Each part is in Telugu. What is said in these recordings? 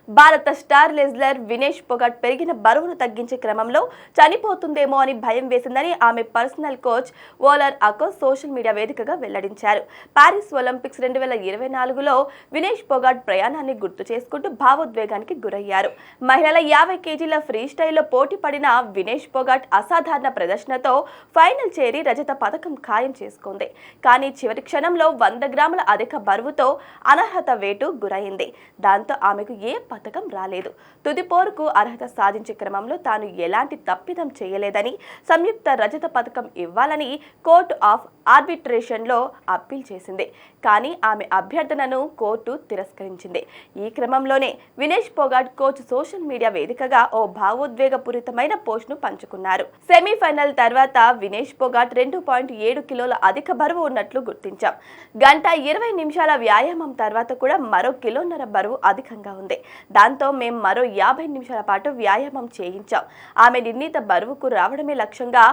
భారత స్టార్ రెజ్లర్ వినేష్ పొగాట్ పెరిగిన బరువును తగ్గించే క్రమంలో చనిపోతుందేమో అని భయం వేసిందని ఆమె పర్సనల్ కోచ్ ఓలర్ అకో సోషల్ మీడియా వేదికగా వెల్లడించారు. పారిస్ ఒలింపిక్స్ 2024లో వినేష్ పొగాట్ ప్రయాణాన్ని గుర్తు చేసుకుంటూ భావోద్వేగానికి గురయ్యారు. మహిళల 50 కేజీల ఫ్రీ స్టైల్లో పోటీ పడిన వినేష్ పొగాట్ అసాధారణ ప్రదర్శనతో ఫైనల్ చేరి రజత పథకం ఖాయం చేసుకుంది. కానీ చివరి క్షణంలో 100 గ్రాముల అధిక బరువుతో అనర్హత వేటు గురైంది. దాంతో ఆమెకు ఏ పథకం రాలేదు. తుది పోరుకు అర్హత సాధించే క్రమంలో తాను ఎలాంటి తప్పిదం చేయలేదని, సంయుక్త రజత పథకం ఇవ్వాలని కోర్టు ఆఫ్ ఆర్బిట్రేషన్లో అప్పీల్ చేసింది. కానీ ఆమె అభ్యర్థనను కోర్టు తిరస్కరించింది. ఈ క్రమంలోనే Vinesh Phogat coach social media వేదికగా ఓ భావోద్వేగపూరితమైన పోస్ట్ను పంచుకున్నారు. సెమీఫైనల్ తర్వాత వినేష్ పొగాట్ 2.7 కిలోల అధిక బరువు ఉన్నట్లు గుర్తించాం. 1:20 నిమిషాల వ్యాయామం తర్వాత కూడా మరో 1.5 కిలోల బరువు అధికంగా ఉంది. దాంతో మేము మరో 50 నిమిషాల పాటు వ్యాయామం చేయించాం. ఆమె నిర్ణీత బరువుకు రావడమే లక్ష్యంగా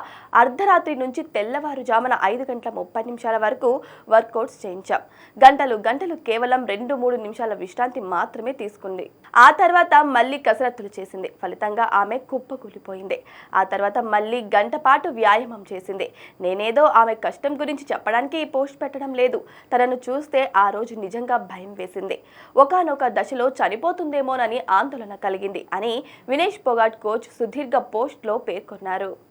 అర్ధరాత్రి నుంచి తెల్లవారుజామున 5:30 వరకు వర్కౌట్స్ చేయించాం. గంటలు కేవలం 2-3 నిమిషాల విశ్రాంతి మాత్రమే తీసుకుంది. ఆ తర్వాత మళ్ళీ కసరత్తులు చేసింది. ఫలితంగా ఆమె కుప్పకూలిపోయింది. ఆ తర్వాత మళ్ళీ గంట పాటు వ్యాయామం చేసింది. నేనేదో ఆమె కష్టం గురించి చెప్పడానికి ఈ పోస్ట్ పెట్టడం లేదు. తనను చూస్తే ఆ రోజు నిజంగా భయం వేసింది. ఒకానొక దశలో చనిపోతుందేమోనని ఆందోళన కలిగింది అని వినేష్ పొగాట్ కోచ్ సుదీర్ఘ పోస్ట్లో పేర్కొన్నారు.